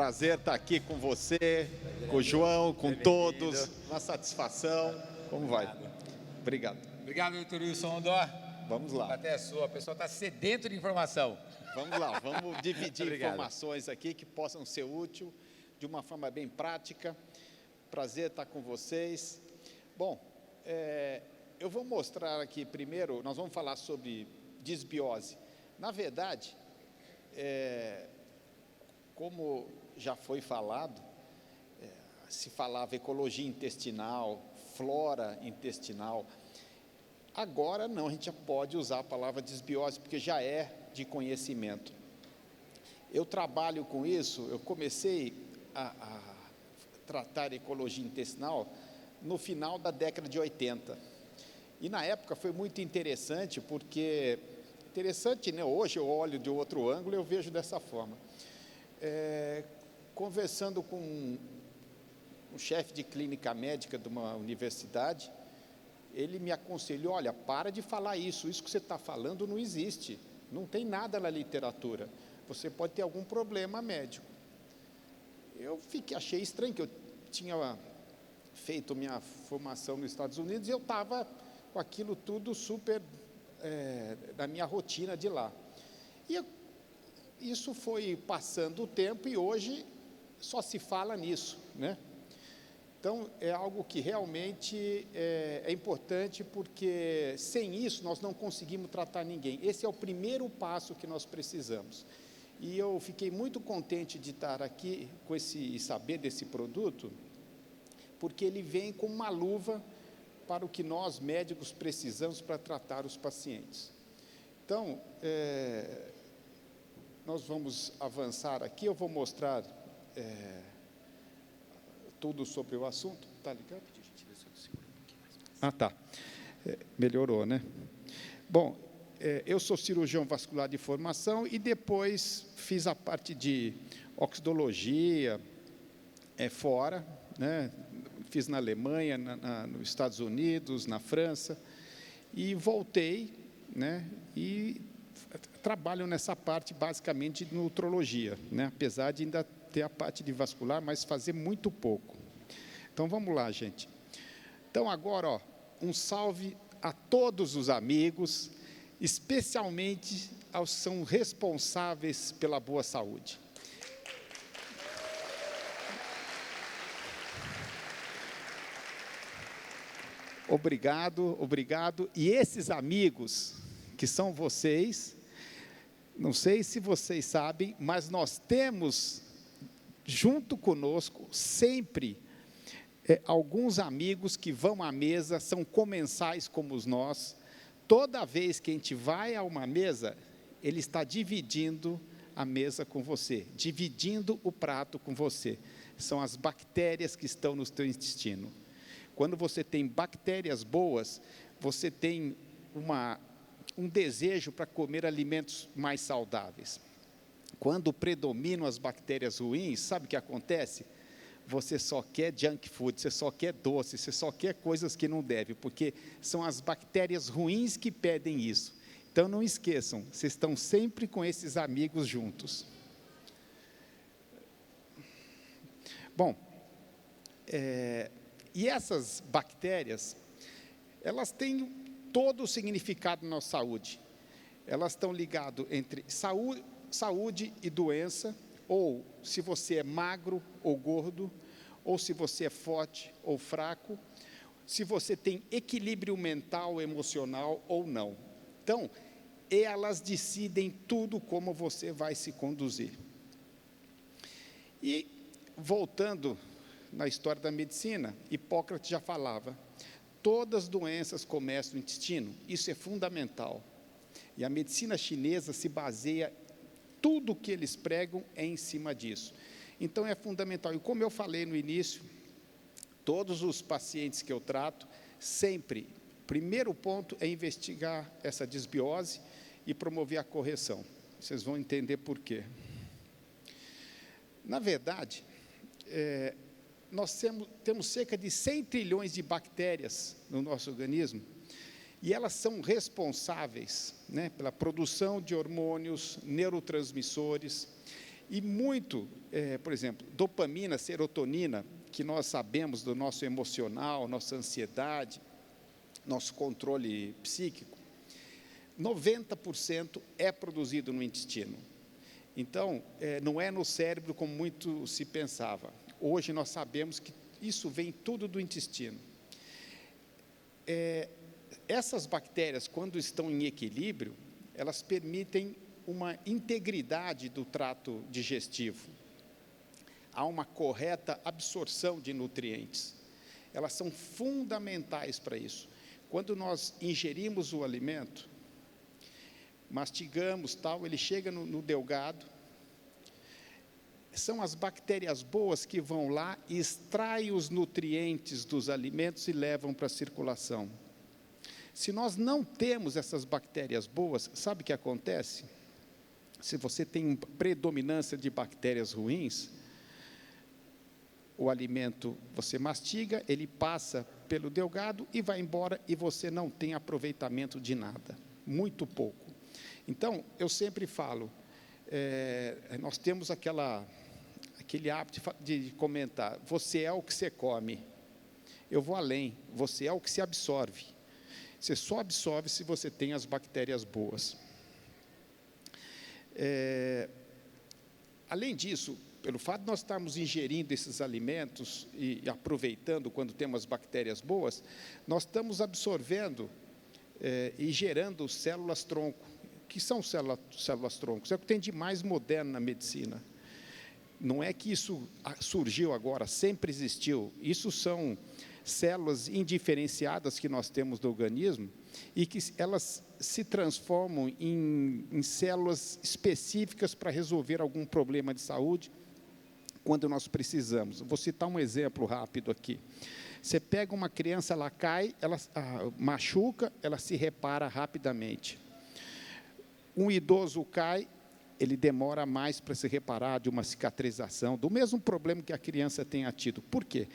prazer estar aqui com você, com o João, com todos. Uma satisfação. Como vai? Obrigado. Obrigado, doutor Wilson. Vamos lá. Até a sua. O pessoal está sedento de informação. Vamos lá, vamos dividir informações aqui que possam ser úteis de uma forma bem prática. Prazer estar com vocês. Bom, eu vou mostrar aqui primeiro, nós vamos falar sobre disbiose. Na verdade, como já foi falado, se falava ecologia intestinal, flora intestinal. Agora não, a gente já pode usar a palavra disbiose, porque já é de conhecimento. Eu trabalho com isso, eu comecei a tratar ecologia intestinal no final da década de 80. E na época foi muito interessante, porque, né? Hoje eu olho de outro ângulo e eu vejo dessa forma. Conversando com um chefe de clínica médica de uma universidade, ele me aconselhou, olha, para de falar isso que você está falando não existe, não tem nada na literatura, você pode ter algum problema médico. Eu achei estranho, que eu tinha feito minha formação nos Estados Unidos e eu estava com aquilo tudo super na minha rotina de lá. E isso foi passando o tempo e hoje só se fala nisso, né? Então, é algo que realmente é importante, porque sem isso nós não conseguimos tratar ninguém. Esse é o primeiro passo que nós precisamos. E eu fiquei muito contente de estar aqui com saber desse produto, porque ele vem com uma luva para o que nós médicos precisamos para tratar os pacientes. Então, nós vamos avançar aqui, eu vou mostrar tudo sobre o assunto. Está ligado? Tá. Melhorou, né? Bom, eu sou cirurgião vascular de formação e depois fiz a parte de oxidologia fora, né? Fiz na Alemanha, nos Estados Unidos, na França, e voltei, né? E trabalho nessa parte basicamente de nutrologia, né? Apesar de ainda ter a parte de vascular, mas fazer muito pouco. Então, vamos lá, gente. Então, agora, um salve a todos os amigos, especialmente aos que são responsáveis pela boa saúde. Obrigado, obrigado. E esses amigos, que são vocês, não sei se vocês sabem, mas nós temos junto conosco sempre alguns amigos que vão à mesa, são comensais como nós. Toda vez que a gente vai a uma mesa, ele está dividindo a mesa com você, dividindo o prato com você. São as bactérias que estão no teu intestino. Quando você tem bactérias boas, você tem um desejo para comer alimentos mais saudáveis. Quando predominam as bactérias ruins, sabe o que acontece? Você só quer junk food, você só quer doce, você só quer coisas que não deve, porque são as bactérias ruins que pedem isso. Então, não esqueçam, vocês estão sempre com esses amigos juntos. Bom, e essas bactérias, elas têm todo o significado na nossa saúde. Elas estão ligadas entre saúde e doença, ou se você é magro ou gordo, ou se você é forte ou fraco, se você tem equilíbrio mental, emocional ou não. Então, elas decidem tudo como você vai se conduzir. E, voltando na história da medicina, Hipócrates já falava, todas as doenças começam no intestino, isso é fundamental. E a medicina chinesa se baseia, tudo que eles pregam é em cima disso. Então, é fundamental. E como eu falei no início, todos os pacientes que eu trato, sempre, primeiro ponto é investigar essa disbiose e promover a correção. Vocês vão entender por quê. Na verdade, nós temos cerca de 100 trilhões de bactérias no nosso organismo, e elas são responsáveis, né, pela produção de hormônios, neurotransmissores, E muito, por exemplo, dopamina, serotonina, que nós sabemos do nosso emocional, nossa ansiedade, nosso controle psíquico, 90% é produzido no intestino. Então, não é no cérebro como muito se pensava. Hoje nós sabemos que isso vem tudo do intestino. Essas bactérias, quando estão em equilíbrio, elas permitem uma integridade do trato digestivo. Há uma correta absorção de nutrientes. Elas são fundamentais para isso. Quando nós ingerimos o alimento, mastigamos, tal, ele chega no delgado, são as bactérias boas que vão lá e extraem os nutrientes dos alimentos e levam para a circulação. Se nós não temos essas bactérias boas, sabe o que acontece? Se você tem predominância de bactérias ruins, o alimento você mastiga, ele passa pelo delgado e vai embora e você não tem aproveitamento de nada, muito pouco. Então, eu sempre falo, nós temos aquele hábito de comentar, você é o que você come. Eu vou além, você é o que se absorve. Você só absorve se você tem as bactérias boas. Além disso, pelo fato de nós estarmos ingerindo esses alimentos e aproveitando quando temos bactérias boas, nós estamos absorvendo e gerando células-tronco. O que são células-troncos? É o que tem de mais moderno na medicina. Não é que isso surgiu agora, sempre existiu. Isso são células indiferenciadas que nós temos no organismo e que elas se transformam em células específicas para resolver algum problema de saúde quando nós precisamos. Vou citar um exemplo rápido aqui. Você pega uma criança, ela cai, ela machuca, ela se repara rapidamente. Um idoso cai, ele demora mais para se reparar de uma cicatrização, do mesmo problema que a criança tenha tido. Por quê?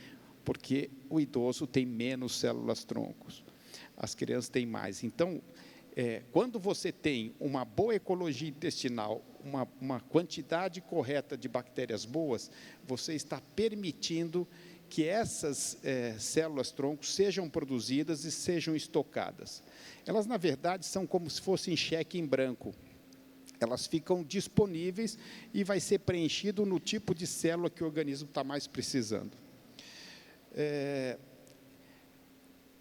Porque o idoso tem menos células-troncos, as crianças têm mais. Então, quando você tem uma boa ecologia intestinal, uma quantidade correta de bactérias boas, você está permitindo que essas células-troncos sejam produzidas e sejam estocadas. Elas, na verdade, são como se fossem cheque em branco. Elas ficam disponíveis e vai ser preenchido no tipo de célula que o organismo está mais precisando.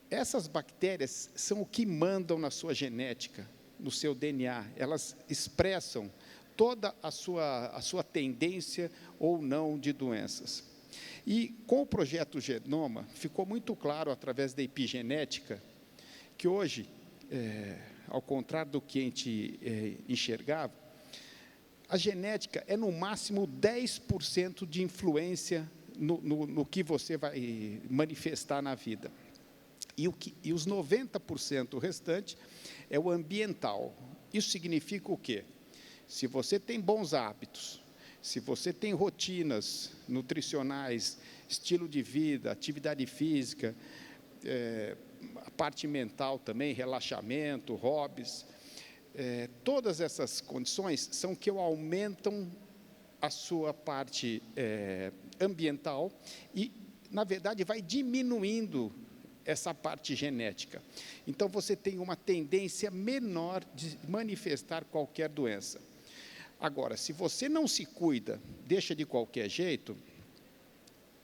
Essas bactérias são o que mandam na sua genética, no seu DNA. Elas expressam toda a sua tendência ou não de doenças. E com o projeto Genoma, ficou muito claro, através da epigenética, que hoje, ao contrário do que a gente enxergava, a genética é, no máximo, 10% de influência no que você vai manifestar na vida. E os 90% restante é o ambiental. Isso significa o quê? Se você tem bons hábitos, se você tem rotinas nutricionais, estilo de vida, atividade física, a parte mental também, relaxamento, hobbies, todas essas condições são que aumentam a sua parte ambiental e, na verdade, vai diminuindo essa parte genética. Então, você tem uma tendência menor de manifestar qualquer doença. Agora, se você não se cuida, deixa de qualquer jeito,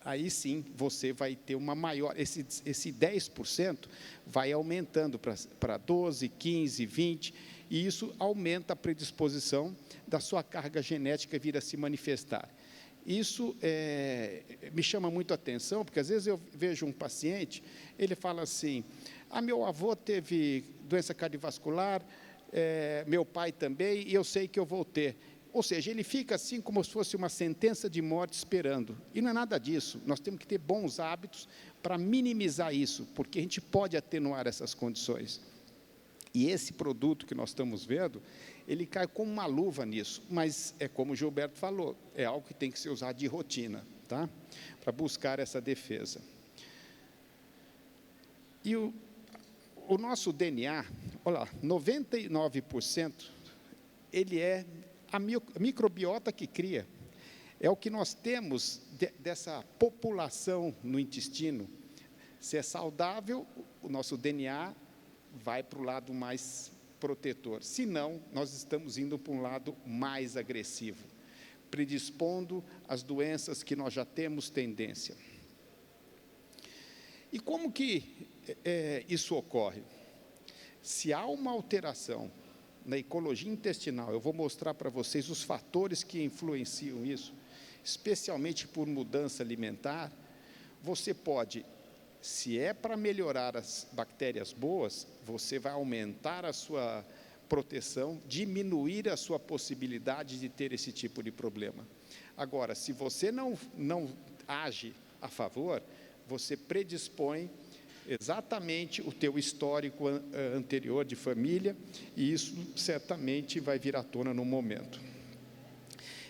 aí sim você vai ter uma maior, esse 10% vai aumentando para 12, 15, 20, e isso aumenta a predisposição da sua carga genética vir a se manifestar. Isso me chama muito a atenção, porque às vezes eu vejo um paciente, ele fala assim, meu avô teve doença cardiovascular, meu pai também, e eu sei que eu vou ter. Ou seja, ele fica assim como se fosse uma sentença de morte esperando. E não é nada disso. Nós temos que ter bons hábitos para minimizar isso, porque a gente pode atenuar essas condições. E esse produto que nós estamos vendo, ele cai como uma luva nisso. Mas é como o Gilberto falou, é algo que tem que ser usado de rotina, tá? Para buscar essa defesa. E o nosso DNA, olha lá, 99%, ele é a microbiota que cria. É o que nós temos dessa população no intestino. Se é saudável, o nosso DNA vai para o lado mais protetor. Se não, nós estamos indo para um lado mais agressivo, predispondo às doenças que nós já temos tendência. E como que isso ocorre? Se há uma alteração na ecologia intestinal, eu vou mostrar para vocês os fatores que influenciam isso, especialmente por mudança alimentar. Você pode, se é para melhorar as bactérias boas, você vai aumentar a sua proteção, diminuir a sua possibilidade de ter esse tipo de problema. Agora, se você não age a favor, você predispõe exatamente o teu histórico anterior de família, e isso certamente vai vir à tona no momento.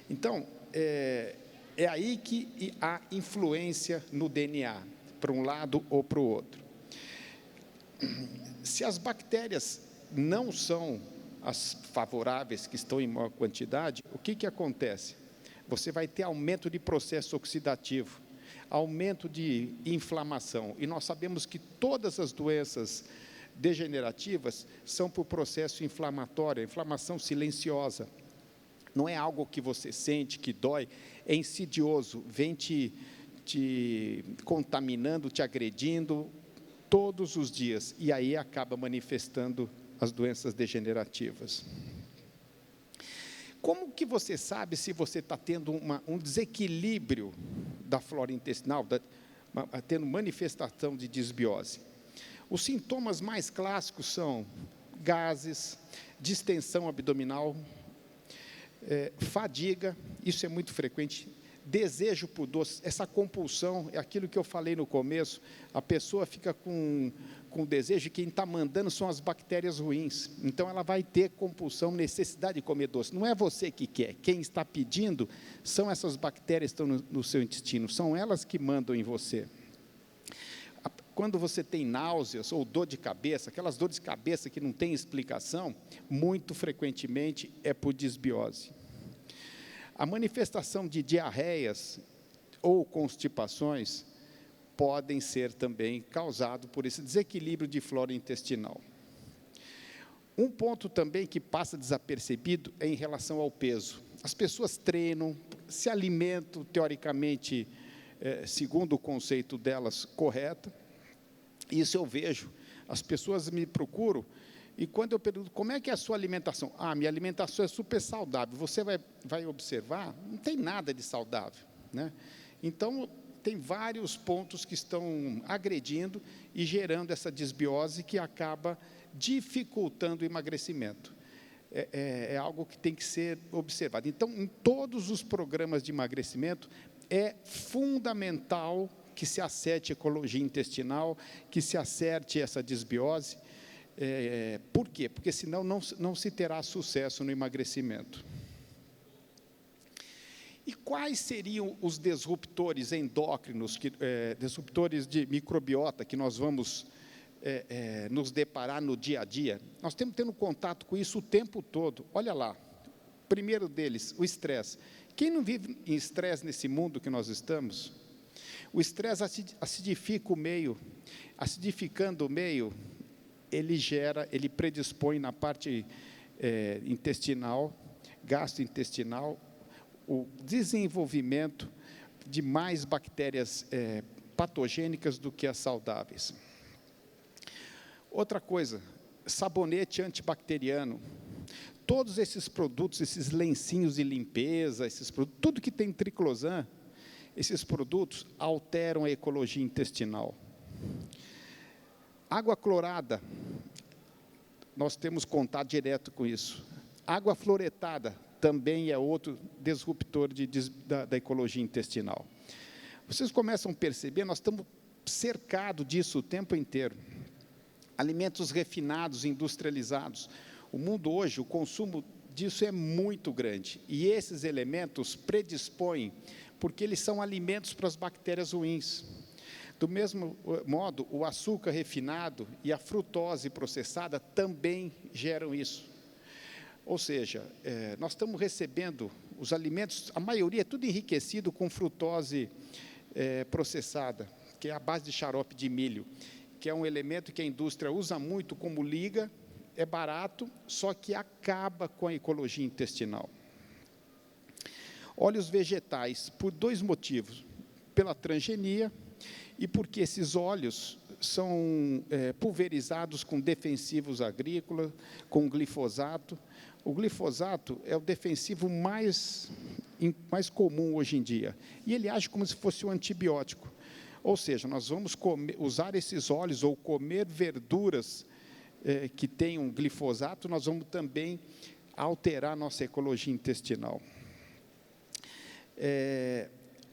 Então, é aí que há influência no DNA, para um lado ou para o outro. Se as bactérias não são as favoráveis, que estão em maior quantidade, o que acontece? Você vai ter aumento de processo oxidativo, aumento de inflamação, e nós sabemos que todas as doenças degenerativas são por processo inflamatório, inflamação silenciosa. Não é algo que você sente, que dói, é insidioso, vem te contaminando, te agredindo todos os dias, e aí acaba manifestando as doenças degenerativas. Como que você sabe se você está tendo um desequilíbrio da flora intestinal, tendo manifestação de disbiose? Os sintomas mais clássicos são gases, distensão abdominal, fadiga, isso é muito frequente, desejo por doce, essa compulsão, é aquilo que eu falei no começo, a pessoa fica com desejo, e quem está mandando são as bactérias ruins, então ela vai ter compulsão, necessidade de comer doce, não é você que quer, quem está pedindo são essas bactérias que estão no seu intestino, são elas que mandam em você. Quando você tem náuseas ou dor de cabeça, aquelas dores de cabeça que não tem explicação, muito frequentemente é por disbiose. A manifestação de diarreias ou constipações podem ser também causados por esse desequilíbrio de flora intestinal. Um ponto também que passa desapercebido é em relação ao peso. As pessoas treinam, se alimentam, teoricamente, segundo o conceito delas, correto. Isso eu vejo, as pessoas me procuram, e quando eu pergunto, como é que é a sua alimentação? Minha alimentação é super saudável. Você vai observar, não tem nada de saudável, né? Então, tem vários pontos que estão agredindo e gerando essa disbiose que acaba dificultando o emagrecimento. É algo que tem que ser observado. Então, em todos os programas de emagrecimento, é fundamental que se acerte a ecologia intestinal, que se acerte essa disbiose. Por quê? Porque senão não se terá sucesso no emagrecimento. E quais seriam os disruptores endócrinos, disruptores de microbiota que nós vamos nos deparar no dia a dia? Nós estamos tendo contato com isso o tempo todo. Olha lá, primeiro deles, o estresse. Quem não vive em estresse nesse mundo que nós estamos? O estresse acidifica o meio, acidificando o meio, ele predispõe na parte intestinal, gastrointestinal, o desenvolvimento de mais bactérias patogênicas do que as saudáveis. Outra coisa, sabonete antibacteriano. Todos esses produtos, esses lencinhos de limpeza, tudo que tem triclosan, esses produtos alteram a ecologia intestinal. Água clorada, nós temos contato direto com isso. Água fluoretada também é outro disruptor da ecologia intestinal. Vocês começam a perceber, nós estamos cercados disso o tempo inteiro. Alimentos refinados, industrializados. O mundo hoje, o consumo disso é muito grande. E esses elementos predispõem, porque eles são alimentos para as bactérias ruins. Do mesmo modo, o açúcar refinado e a frutose processada também geram isso. Ou seja, nós estamos recebendo os alimentos, a maioria é tudo enriquecido com frutose processada, que é a base de xarope de milho, que é um elemento que a indústria usa muito como liga, é barato, só que acaba com a ecologia intestinal. Óleos vegetais, por 2 motivos: pela transgenia e porque esses óleos são pulverizados com defensivos agrícolas, com glifosato. O glifosato é o defensivo mais comum hoje em dia, e ele age como se fosse um antibiótico. Ou seja, nós vamos usar esses óleos ou comer verduras que tenham glifosato, nós vamos também alterar nossa ecologia intestinal.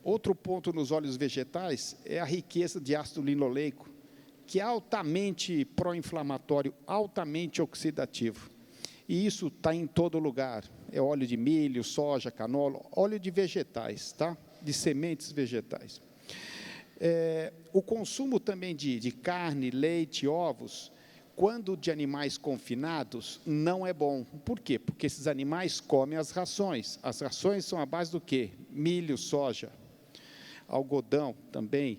Outro ponto nos óleos vegetais é a riqueza de ácido linoleico, que é altamente pró-inflamatório, altamente oxidativo. E isso está em todo lugar. É óleo de milho, soja, canola, óleo de vegetais, tá? De sementes vegetais. O consumo também de carne, leite, ovos, quando de animais confinados, não é bom. Por quê? Porque esses animais comem as rações. As rações são a base do quê? Milho, soja, algodão também.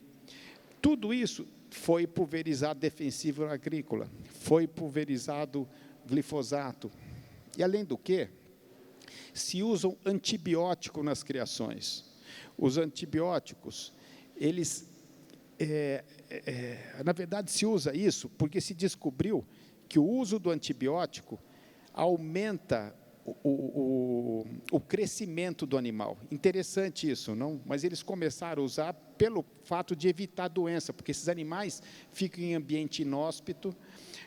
Tudo isso foi pulverizado defensivo agrícola, foi pulverizado glifosato. E, além do que, se usam antibióticos nas criações. Os antibióticos, eles, na verdade, se usa isso porque se descobriu que o uso do antibiótico aumenta o crescimento do animal. Interessante isso, não? Mas eles começaram a usar pelo fato de evitar a doença, porque esses animais ficam em ambiente inóspito,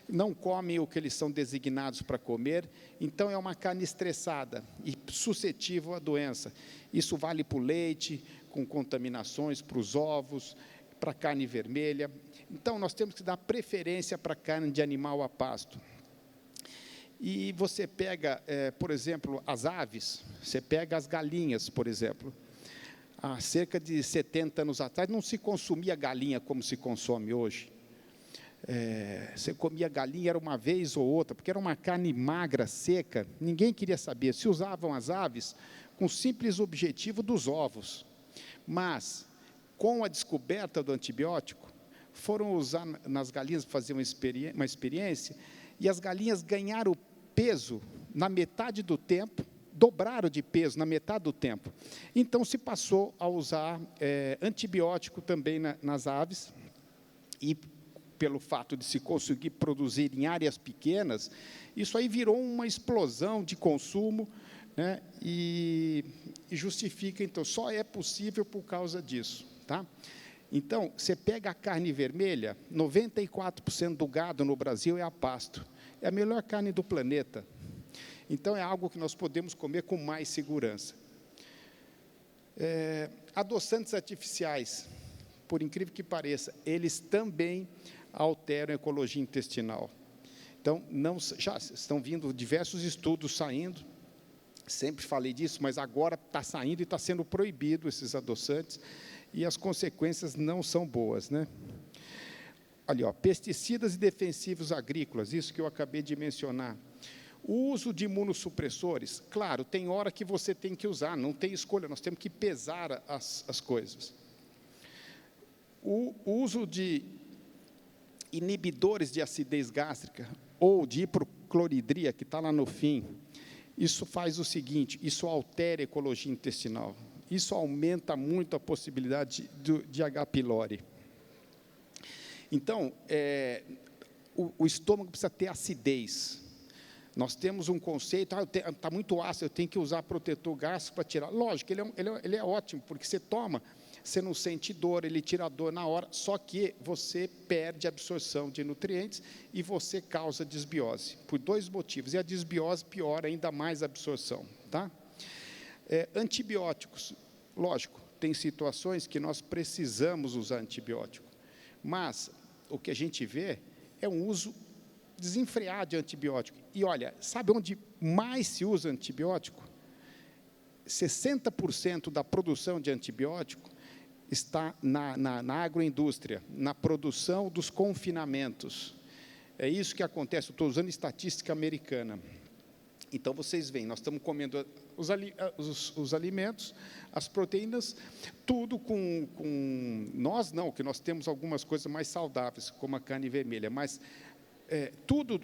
não comem o que eles são designados para comer, então é uma carne estressada e suscetível à doença. Isso vale para o leite, com contaminações, para os ovos, para a carne vermelha. Então, nós temos que dar preferência para a carne de animal a pasto. E você pega, por exemplo, as aves, você pega as galinhas, por exemplo. Há cerca de 70 anos atrás, não se consumia galinha como se consome hoje. Você comia galinha, era uma vez ou outra, porque era uma carne magra, seca, ninguém queria saber. Se usavam as aves com o simples objetivo dos ovos. Mas, com a descoberta do antibiótico, foram usar nas galinhas, fazer uma experiência, e as galinhas ganharam peso na metade do tempo, dobraram de peso na metade do tempo. Então, se passou a usar antibiótico também nas aves, e pelo fato de se conseguir produzir em áreas pequenas, isso aí virou uma explosão de consumo, né, e justifica, então, só é possível por causa disso. Tá? Então, você pega a carne vermelha, 94% do gado no Brasil é a pasto. É a melhor carne do planeta. Então, é algo que nós podemos comer com mais segurança. Adoçantes artificiais, por incrível que pareça, eles também alteram a ecologia intestinal. Então, já estão vindo diversos estudos saindo, sempre falei disso, mas agora está saindo e está sendo proibido esses adoçantes, e as consequências não são boas, né? Ali, ó, pesticidas e defensivos agrícolas, isso que eu acabei de mencionar. O uso de imunossupressores, claro, tem hora que você tem que usar, não tem escolha, nós temos que pesar as coisas. O uso de inibidores de acidez gástrica, ou de hipocloridria, que está lá no fim, isso faz o seguinte, isso altera a ecologia intestinal, isso aumenta muito a possibilidade de H. pylori. Então, o estômago precisa ter acidez. Nós temos um conceito, está muito ácido, eu tenho que usar protetor gástrico para tirar. Lógico, ele é ótimo, porque você toma, você não sente dor, ele tira a dor na hora, só que você perde a absorção de nutrientes e você causa desbiose, por 2 motivos. E a desbiose piora ainda mais a absorção. Tá? Antibióticos, lógico, tem situações que nós precisamos usar antibiótico, mas o que a gente vê é um uso desenfreado de antibiótico. E, olha, sabe onde mais se usa antibiótico? 60% da produção de antibiótico está na agroindústria, na produção dos confinamentos. É isso que acontece, eu estou usando estatística americana. Então, vocês veem, nós estamos comendo os alimentos, as proteínas, tudo nós não, que nós temos algumas coisas mais saudáveis, como a carne vermelha, mas tudo,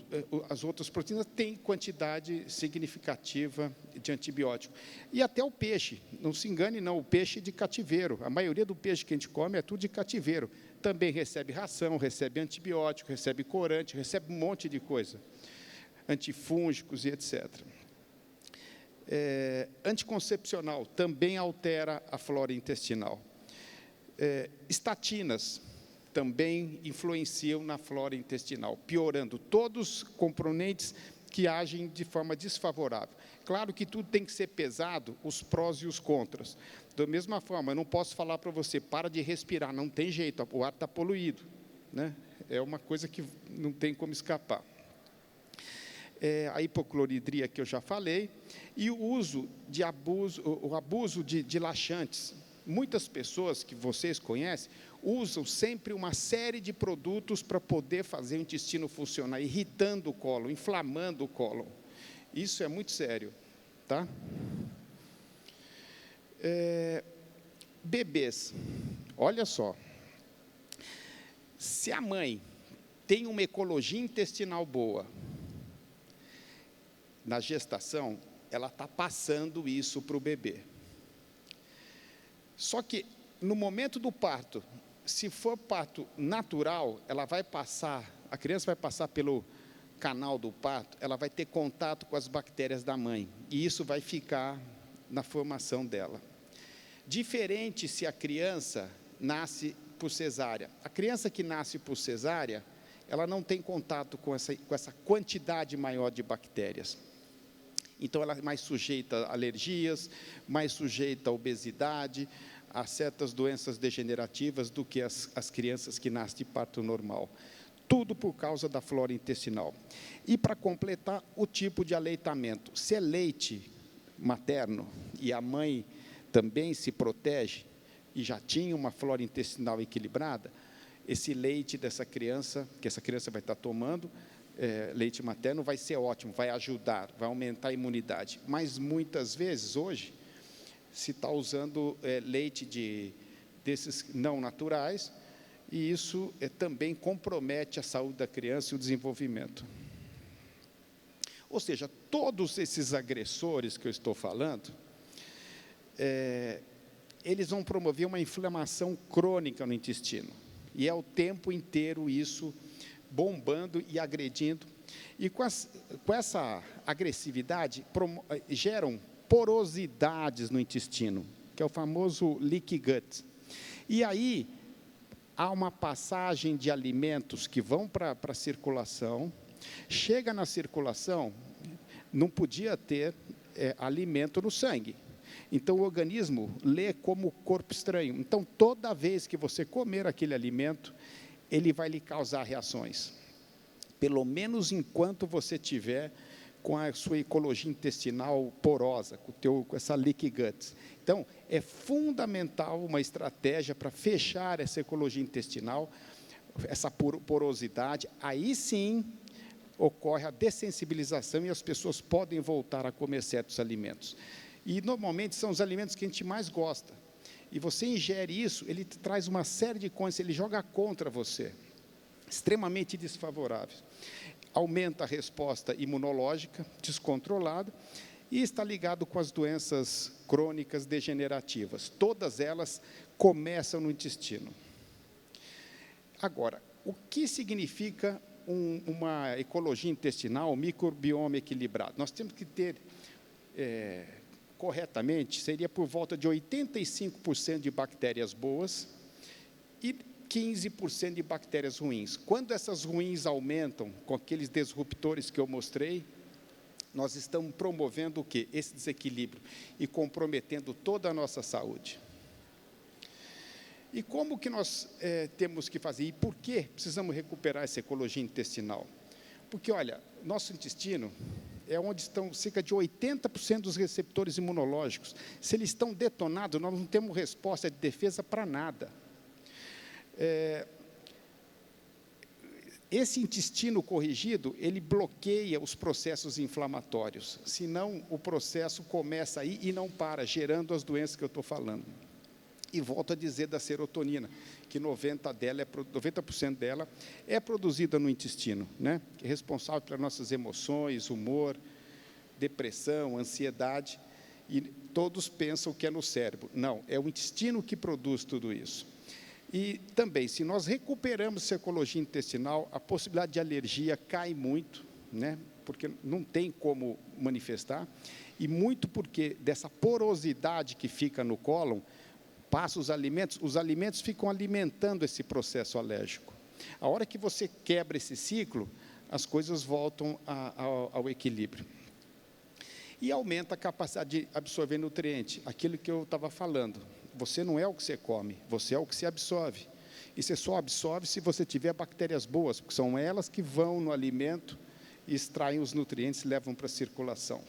as outras proteínas, têm quantidade significativa de antibiótico. E até o peixe, não se engane, não, o peixe de cativeiro, a maioria do peixe que a gente come é tudo de cativeiro. Também recebe ração, recebe antibiótico, recebe corante, recebe um monte de coisa. Antifúngicos e etc. Anticoncepcional também altera a flora intestinal. Estatinas também influenciam na flora intestinal, piorando todos os componentes que agem de forma desfavorável. Claro que tudo tem que ser pesado, os prós e os contras. Da mesma forma, eu não posso falar para você, para de respirar, não tem jeito, o ar está poluído, né? É uma coisa que não tem como escapar. A hipocloridria que eu já falei, e o abuso de laxantes. Muitas pessoas que vocês conhecem usam sempre uma série de produtos para poder fazer o intestino funcionar, irritando o cólon, inflamando o cólon. Isso é muito sério, tá? Bebês, olha só, se a mãe tem uma ecologia intestinal boa, na gestação, ela está passando isso para o bebê. Só que, no momento do parto, se for parto natural, a criança vai passar pelo canal do parto, ela vai ter contato com as bactérias da mãe, e isso vai ficar na formação dela. Diferente se a criança nasce por cesárea. A criança que nasce por cesárea, ela não tem contato com essa quantidade maior de bactérias. Então, ela é mais sujeita a alergias, mais sujeita a obesidade, a certas doenças degenerativas do que as crianças que nascem de parto normal. Tudo por causa da flora intestinal. E, para completar, o tipo de aleitamento. Se é leite materno e a mãe também se protege e já tinha uma flora intestinal equilibrada, esse leite dessa criança, que essa criança vai estar tomando, leite materno, vai ser ótimo, vai ajudar, vai aumentar a imunidade. Mas, muitas vezes, hoje, se está usando leite desses não naturais, e isso também compromete a saúde da criança e o desenvolvimento. Ou seja, todos esses agressores que eu estou falando, eles vão promover uma inflamação crônica no intestino. E é o tempo inteiro isso bombando e agredindo. E com essa agressividade, geram porosidades no intestino, que é o famoso leaky gut. E aí, há uma passagem de alimentos que vão para a circulação, chega na circulação, não podia ter alimento no sangue. Então, o organismo lê como corpo estranho. Então, toda vez que você comer aquele alimento, ele vai lhe causar reações. Pelo menos enquanto você tiver com a sua ecologia intestinal porosa, com essa leaky gut. Então, é fundamental uma estratégia para fechar essa ecologia intestinal, essa porosidade. Aí sim ocorre a dessensibilização e as pessoas podem voltar a comer certos alimentos. E, normalmente, são os alimentos que a gente mais gosta. E você ingere isso, ele traz uma série de coisas, ele joga contra você, extremamente desfavorável. Aumenta a resposta imunológica descontrolada e está ligado com as doenças crônicas degenerativas. Todas elas começam no intestino. Agora, o que significa uma ecologia intestinal, um microbioma equilibrado? Nós temos que ter... corretamente, seria por volta de 85% de bactérias boas e 15% de bactérias ruins. Quando essas ruins aumentam, com aqueles disruptores que eu mostrei, nós estamos promovendo o quê? Esse desequilíbrio e comprometendo toda a nossa saúde. E como que nós temos que fazer? E por que precisamos recuperar essa ecologia intestinal? Porque, olha, nosso intestino é onde estão cerca de 80% dos receptores imunológicos. Se eles estão detonados, nós não temos resposta de defesa para nada. esse intestino corrigido, ele bloqueia os processos inflamatórios, senão o processo começa aí e não para, gerando as doenças que eu estou falando. E volto a dizer da serotonina, que 90% dela é produzida no intestino, né? Que é responsável pelas nossas emoções, humor, depressão, ansiedade, e todos pensam que é no cérebro. Não, é o intestino que produz tudo isso. E também, se nós recuperamos essa ecologia intestinal, a possibilidade de alergia cai muito, né? Porque não tem como manifestar, e muito porque dessa porosidade que fica no cólon, passa os alimentos ficam alimentando esse processo alérgico. A hora que você quebra esse ciclo, as coisas voltam ao equilíbrio. E aumenta a capacidade de absorver nutriente, aquilo que eu estava falando. Você não é o que você come, você é o que se absorve. E você só absorve se você tiver bactérias boas, porque são elas que vão no alimento e extraem os nutrientes e levam para a circulação.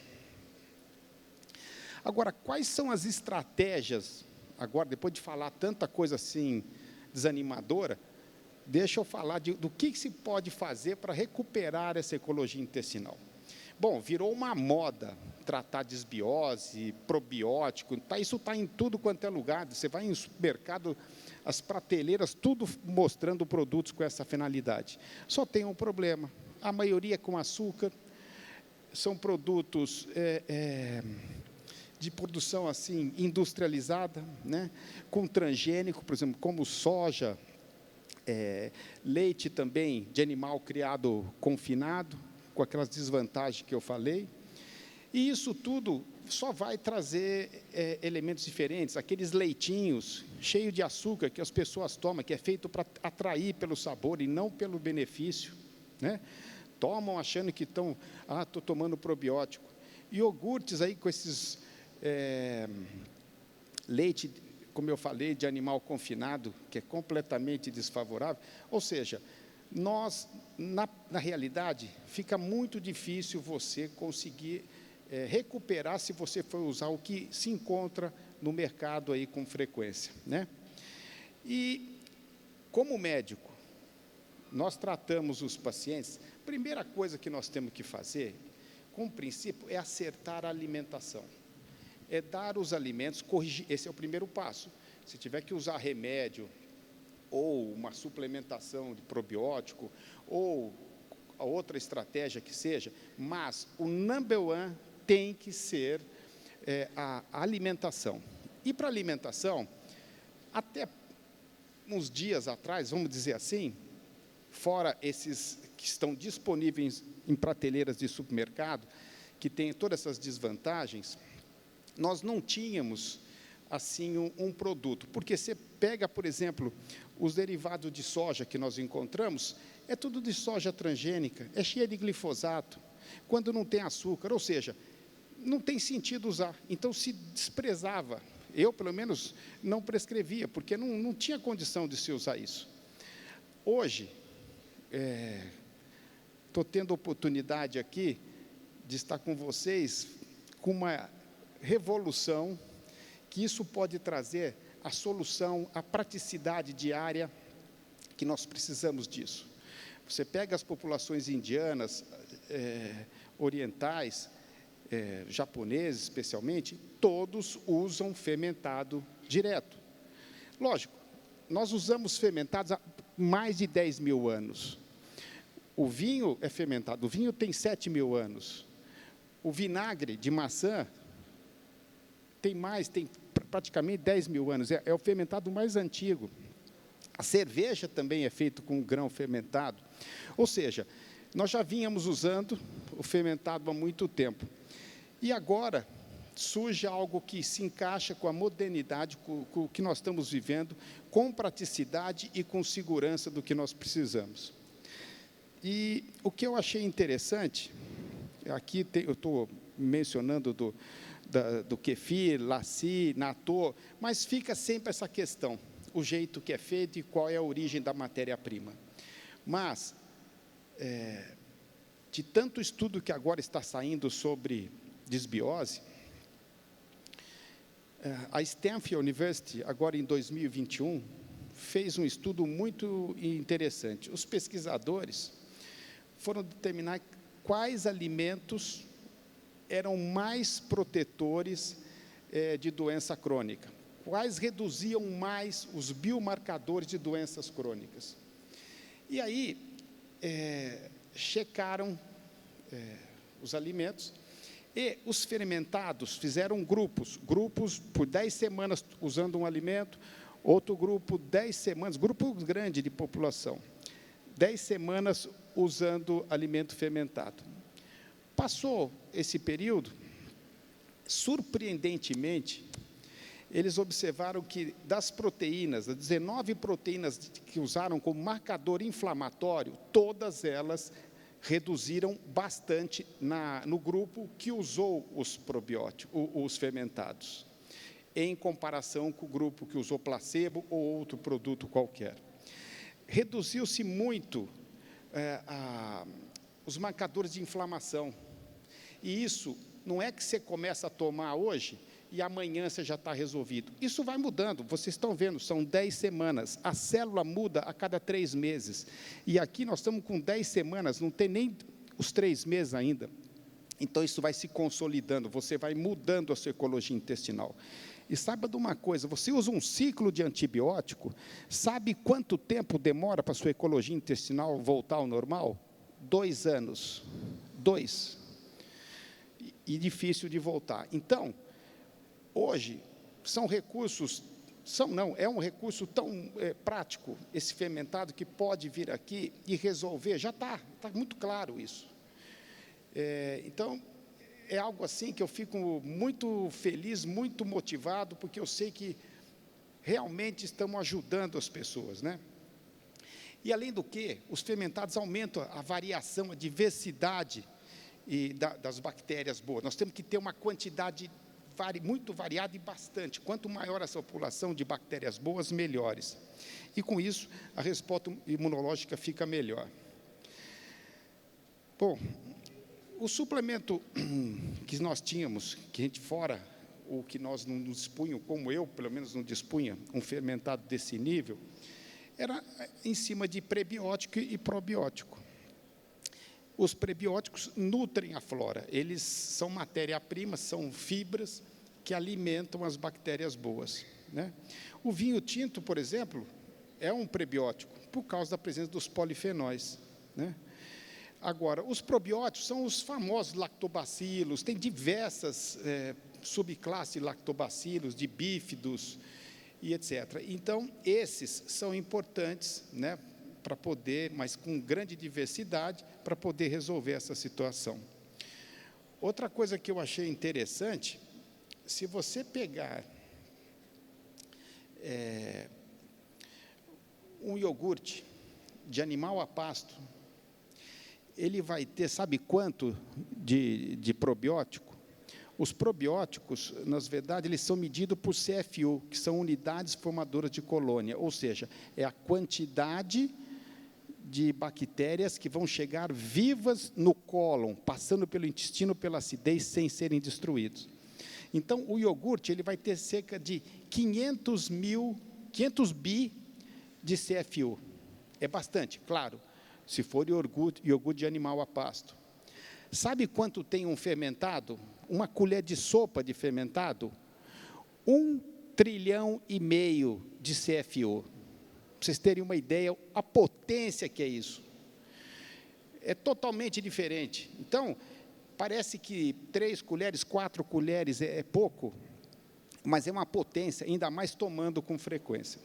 Agora, quais são as estratégias, agora, depois de falar tanta coisa assim desanimadora, deixa eu falar do que se pode fazer para recuperar essa ecologia intestinal. Bom, virou uma moda tratar desbiose, probiótico, isso está em tudo quanto é lugar. Você vai em supermercado, as prateleiras, tudo mostrando produtos com essa finalidade. Só tem um problema, a maioria com açúcar, são produtos de produção assim, industrializada, né? Com transgênico, por exemplo, como soja, leite também de animal criado confinado, com aquelas desvantagens que eu falei, e isso tudo só vai trazer elementos diferentes, aqueles leitinhos cheios de açúcar que as pessoas tomam, que é feito para atrair pelo sabor e não pelo benefício, né? Tomam achando que estão, estou tomando probiótico. Iogurtes aí com esses leite, como eu falei, de animal confinado, que é completamente desfavorável, ou seja, nós, na realidade, fica muito difícil você conseguir recuperar se você for usar o que se encontra no mercado aí com frequência, né? E, como médico, nós tratamos os pacientes, primeira coisa que nós temos que fazer, com princípio, é acertar a alimentação. É dar os alimentos, corrigir, esse é o primeiro passo. Se tiver que usar remédio, ou uma suplementação de probiótico, ou a outra estratégia que seja, mas o number one tem que ser a alimentação. E para a alimentação, até uns dias atrás, vamos dizer assim, fora esses que estão disponíveis em prateleiras de supermercado, que têm todas essas desvantagens, nós não tínhamos assim um produto, porque você pega, por exemplo, os derivados de soja que nós encontramos, é tudo de soja transgênica, é cheia de glifosato, quando não tem açúcar, ou seja, não tem sentido usar, então se desprezava, eu pelo menos não prescrevia, porque não tinha condição de se usar isso. Hoje, estou tendo a oportunidade aqui de estar com vocês com uma revolução, que isso pode trazer a solução, a praticidade diária, que nós precisamos disso. Você pega as populações indianas, orientais, japoneses especialmente, todos usam fermentado direto. Lógico, nós usamos fermentados há mais de 10 mil anos. O vinho é fermentado, o vinho tem 7 mil anos. O vinagre de maçã tem praticamente 10 mil anos, é o fermentado mais antigo. A cerveja também é feita com grão fermentado. Ou seja, nós já vínhamos usando o fermentado há muito tempo. E agora surge algo que se encaixa com a modernidade, com o que nós estamos vivendo, com praticidade e com segurança do que nós precisamos. E o que eu achei interessante, aqui eu estou mencionando do kefir, lassi, natô, mas fica sempre essa questão, o jeito que é feito e qual é a origem da matéria-prima. Mas, de tanto estudo que agora está saindo sobre desbiose, a Stanford University, agora em 2021, fez um estudo muito interessante. Os pesquisadores foram determinar quais alimentos eram mais protetores de doença crônica, quais reduziam mais os biomarcadores de doenças crônicas. E aí, checaram os alimentos, e os fermentados fizeram grupos por 10 semanas usando um alimento, outro grupo 10 semanas, grupo grande de população, 10 semanas usando alimento fermentado. Passou esse período, surpreendentemente, eles observaram que das proteínas, das 19 proteínas que usaram como marcador inflamatório, todas elas reduziram bastante no grupo que usou os probióticos, os fermentados, em comparação com o grupo que usou placebo ou outro produto qualquer. Reduziu-se muito os marcadores de inflamação. E isso não é que você começa a tomar hoje e amanhã você já está resolvido. Isso vai mudando, vocês estão vendo, são 10 semanas. A célula muda a cada 3 meses. E aqui nós estamos com 10 semanas, não tem nem os 3 meses ainda. Então, isso vai se consolidando, você vai mudando a sua ecologia intestinal. E saiba de uma coisa, você usa um ciclo de antibiótico, sabe quanto tempo demora para a sua ecologia intestinal voltar ao normal? 2 anos. 2. E difícil de voltar. Então, hoje, é um recurso tão prático, esse fermentado, que pode vir aqui e resolver, já está muito claro isso. Então, é algo assim que eu fico muito feliz, muito motivado, porque eu sei que realmente estamos ajudando as pessoas, né? E, além do que, os fermentados aumentam a variação, a diversidade das bactérias boas. Nós temos que ter uma quantidade muito variada e bastante. Quanto maior essa população de bactérias boas, melhores. E, com isso, a resposta imunológica fica melhor. Bom, o suplemento que nós tínhamos, que a gente fora, o que nós não dispunhamos, como eu, pelo menos, não dispunha, um fermentado desse nível, era em cima de prebiótico e probiótico. Os prebióticos nutrem a flora, eles são matéria-prima, são fibras que alimentam as bactérias boas, né? O vinho tinto, por exemplo, é um prebiótico, por causa da presença dos polifenóis, né? Agora, os probióticos são os famosos lactobacilos, tem diversas subclasses de lactobacilos, de bífidos e etc. Então, esses são importantes, né, para poder, mas com grande diversidade, para poder resolver essa situação. Outra coisa que eu achei interessante, se você pegar um iogurte de animal a pasto, ele vai ter, sabe quanto de probiótico? Os probióticos, na verdade, eles são medidos por CFU, que são unidades formadoras de colônia, ou seja, é a quantidade de bactérias que vão chegar vivas no cólon, passando pelo intestino, pela acidez, sem serem destruídos. Então, o iogurte ele vai ter cerca de 500 bi de CFU. É bastante, claro, se for iogurte de animal a pasto. Sabe quanto tem um fermentado? Uma colher de sopa de fermentado? 1,5 trilhão de CFU. Para vocês terem uma ideia, a potência que é isso. É totalmente diferente. Então, parece que 3 colheres, 4 colheres é pouco, mas é uma potência, ainda mais tomando com frequência.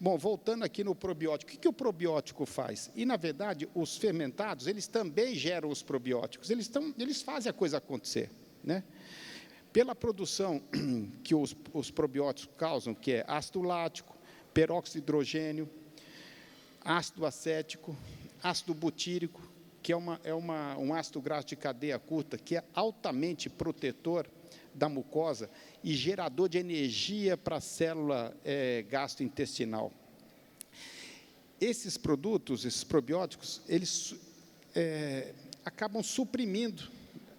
Bom, voltando aqui no probiótico, o que o probiótico faz? E, na verdade, os fermentados, eles também geram os probióticos, eles fazem a coisa acontecer, né? Pela produção que os probióticos causam, que é ácido lático, peróxido de hidrogênio, ácido acético, ácido butírico, que é um ácido graxo de cadeia curta, que é altamente protetor da mucosa e gerador de energia para a célula gastrointestinal. Esses produtos, esses probióticos, eles acabam suprimindo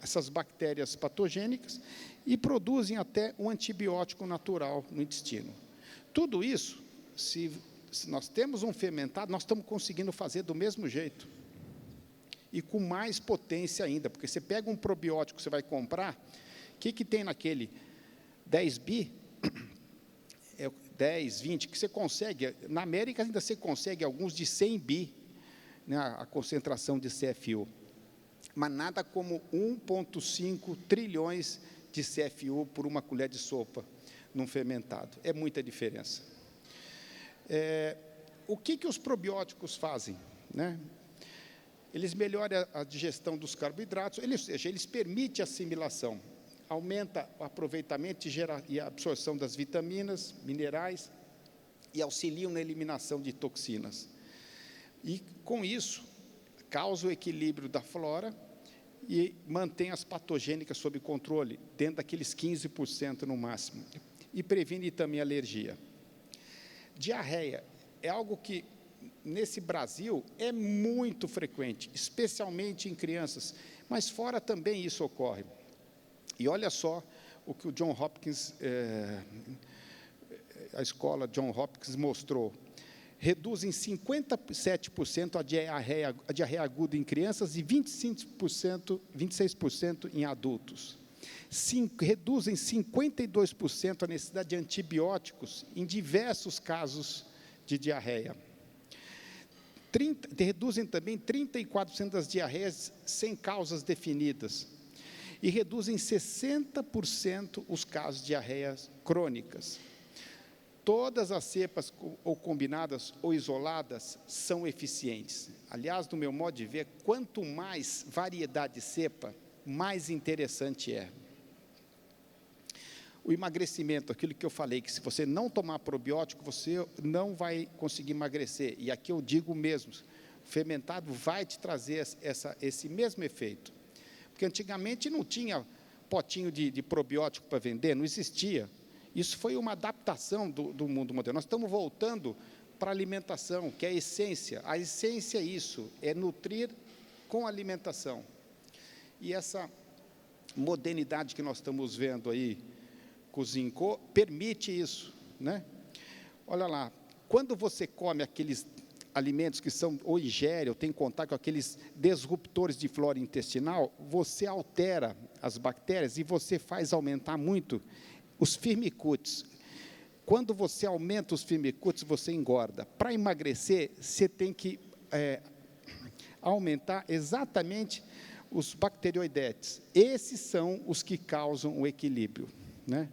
essas bactérias patogênicas e produzem até um antibiótico natural no intestino. Tudo isso, se se nós temos um fermentado, nós estamos conseguindo fazer do mesmo jeito. E com mais potência ainda, porque você pega um probiótico que você vai comprar, o que tem naquele 10 bi, 10, 20, que você consegue, na América ainda você consegue alguns de 100 bi, né, a concentração de CFU, mas nada como 1,5 trilhões de CFU por uma colher de sopa num fermentado. É muita diferença. O que os probióticos fazem, né? Eles melhoram a digestão dos carboidratos, ou seja, eles permitem a assimilação, aumenta o aproveitamento e a absorção das vitaminas, minerais, e auxiliam na eliminação de toxinas. E, com isso, causa o equilíbrio da flora e mantém as patogênicas sob controle, dentro daqueles 15% no máximo, e previne também alergia. Diarreia é algo que, nesse Brasil, é muito frequente, especialmente em crianças, mas fora também isso ocorre. E olha só o que o John Hopkins, a escola John Hopkins mostrou. Reduz em 57% a diarreia aguda em crianças e 26% em adultos. Reduz em 52% a necessidade de antibióticos em diversos casos de diarreia. Reduzem também 34% das diarreias sem causas definidas. E reduzem 60% os casos de diarreias crônicas. Todas as cepas, ou combinadas ou isoladas, são eficientes. Aliás, do meu modo de ver, quanto mais variedade de cepa, mais interessante é. O emagrecimento, aquilo que eu falei, que se você não tomar probiótico, você não vai conseguir emagrecer. E aqui eu digo mesmo, o fermentado vai te trazer esse mesmo efeito. Porque antigamente não tinha potinho de probiótico para vender, não existia. Isso foi uma adaptação do mundo moderno. Nós estamos voltando para a alimentação, que é a essência. A essência é isso, é nutrir com alimentação. E essa modernidade que nós estamos vendo aí, Cozinco, permite isso, né? Olha lá, quando você come aqueles alimentos que são, ou ingere, ou tem contato com aqueles disruptores de flora intestinal, você altera as bactérias e você faz aumentar muito os firmicutes. Quando você aumenta os firmicutes, você engorda. Para emagrecer, você tem que aumentar exatamente os bacteroidetes. Esses são os que causam o equilíbrio, né?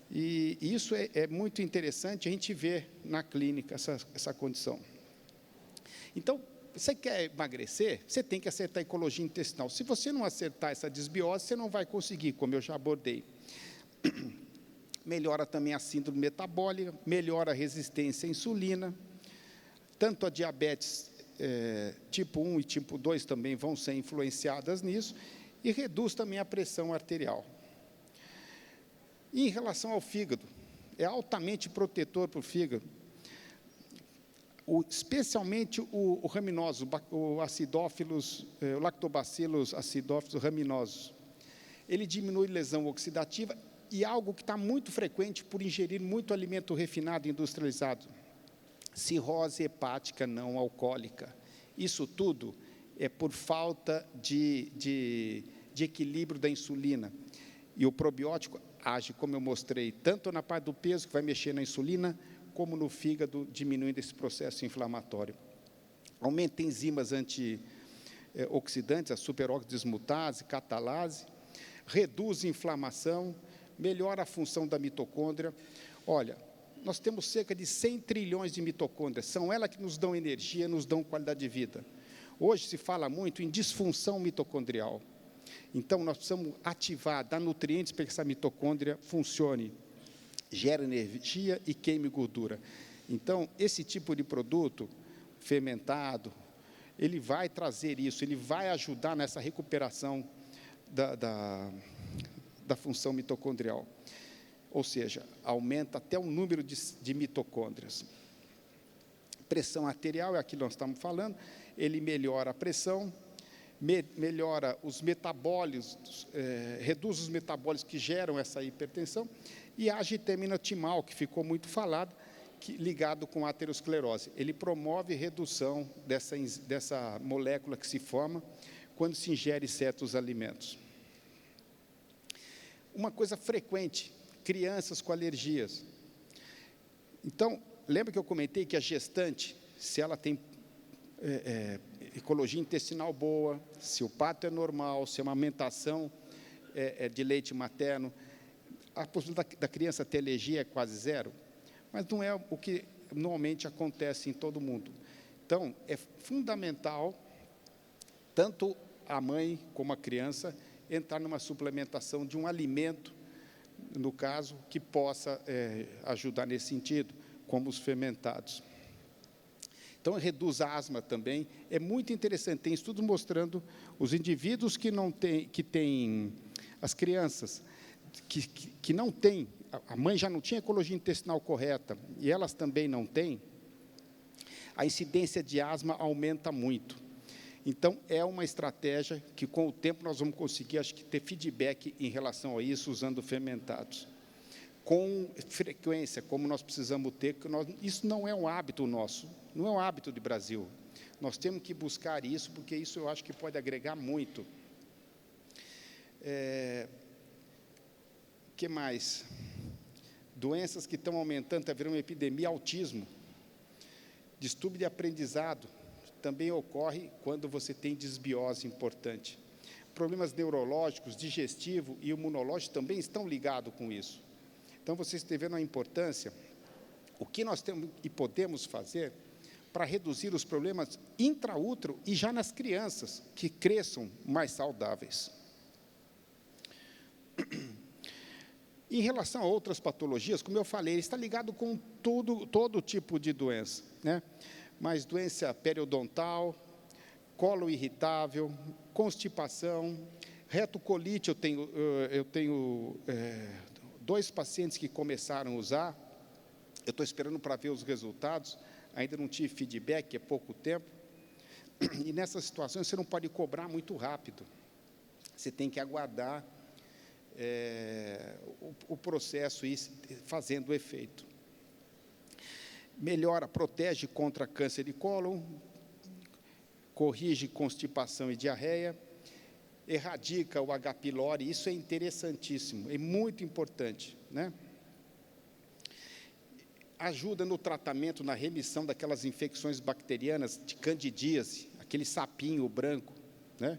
E isso é muito interessante a gente ver na clínica essa condição. Então, você quer emagrecer, você tem que acertar a ecologia intestinal. Se você não acertar essa desbiose, você não vai conseguir, como eu já abordei. Melhora também a síndrome metabólica, melhora a resistência à insulina, tanto a diabetes tipo 1 e tipo 2 também vão ser influenciadas nisso, e reduz também a pressão arterial. E em relação ao fígado, é altamente protetor para o fígado, especialmente o raminoso, o acidófilos, o lactobacillus acidófilos raminosos. Ele diminui lesão oxidativa e algo que está muito frequente por ingerir muito alimento refinado e industrializado, cirrose hepática não alcoólica. Isso tudo é por falta de equilíbrio da insulina. E o probiótico age, como eu mostrei, tanto na parte do peso, que vai mexer na insulina, como no fígado, diminuindo esse processo inflamatório. Aumenta enzimas antioxidantes, a superóxido dismutase, catalase, reduz a inflamação, melhora a função da mitocôndria. Olha, nós temos cerca de 100 trilhões de mitocôndrias, são elas que nos dão energia, nos dão qualidade de vida. Hoje se fala muito em disfunção mitocondrial. Então, nós precisamos ativar, dar nutrientes para que essa mitocôndria funcione, gere energia e queime gordura. Então, esse tipo de produto fermentado, ele vai trazer isso, ele vai ajudar nessa recuperação da função mitocondrial. Ou seja, aumenta até o número de mitocôndrias. Pressão arterial, é aquilo que nós estamos falando, ele melhora a pressão, melhora os metabólitos, reduz os metabólitos que geram essa hipertensão, e a agitamina timal, que ficou muito falada, ligado com a aterosclerose. Ele promove redução dessa molécula que se forma quando se ingere certos alimentos. Uma coisa frequente, crianças com alergias. Então, lembra que eu comentei que a gestante, se ela tem ecologia intestinal boa, se o parto é normal, se a amamentação é de leite materno, a possibilidade da criança ter alergia é quase zero, mas não é o que normalmente acontece em todo mundo. Então, é fundamental, tanto a mãe como a criança, entrar numa suplementação de um alimento, no caso, que possa ajudar nesse sentido, como os fermentados. Então, reduz a asma também. É muito interessante, tem estudos mostrando os indivíduos que têm, as crianças que não têm, a mãe já não tinha ecologia intestinal correta, e elas também não têm, a incidência de asma aumenta muito. Então, é uma estratégia que, com o tempo, nós vamos conseguir, acho que, ter feedback em relação a isso, usando fermentados. Com frequência, como nós precisamos ter, isso não é um hábito nosso, não é um hábito do Brasil. Nós temos que buscar isso, porque isso eu acho que pode agregar muito. Que mais? Doenças que estão aumentando, está virando uma epidemia, autismo. Distúrbio de aprendizado também ocorre quando você tem desbiose importante. Problemas neurológicos, digestivo e imunológico também estão ligados com isso. Então, vocês estão vendo a importância, o que nós temos e podemos fazer para reduzir os problemas intraútero e já nas crianças, que cresçam mais saudáveis. Em relação a outras patologias, como eu falei, ele está ligado com todo tipo de doença, né? Mas doença periodontal, colo irritável, constipação, retocolite, eu tenho 2 pacientes que começaram a usar, eu estou esperando para ver os resultados, ainda não tive feedback, é pouco tempo, e nessas situações você não pode cobrar muito rápido, você tem que aguardar o processo ir fazendo o efeito. Melhora, protege contra câncer de cólon, corrige constipação e diarreia, erradica o H. pylori, isso é interessantíssimo, é muito importante, né? Ajuda no tratamento, na remissão daquelas infecções bacterianas de candidíase, aquele sapinho branco, né?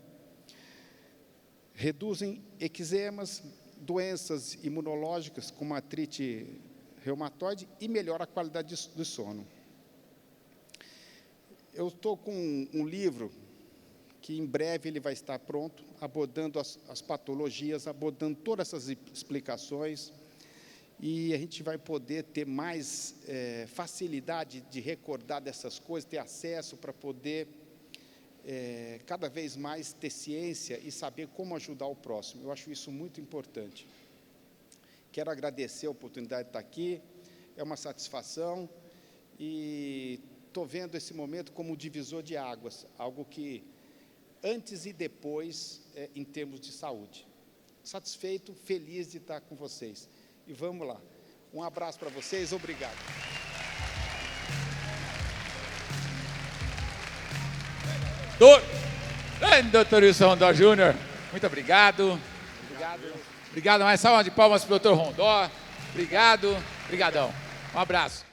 Reduzem eczemas, doenças imunológicas, como artrite reumatoide, e melhora a qualidade do sono. Eu estou com um livro que em breve ele vai estar pronto, abordando as patologias, abordando todas essas explicações, e a gente vai poder ter mais facilidade de recordar dessas coisas, ter acesso para poder cada vez mais ter ciência e saber como ajudar o próximo. Eu acho isso muito importante. Quero agradecer a oportunidade de estar aqui, é uma satisfação, e estou vendo esse momento como um divisor de águas, algo que, antes e depois, em termos de saúde. Satisfeito, feliz de estar com vocês. E vamos lá. Um abraço para vocês, obrigado. Doutor Wilson Rondó Júnior, muito obrigado. Obrigado, mais salva de palmas para o doutor Rondó. Obrigadão. Um abraço.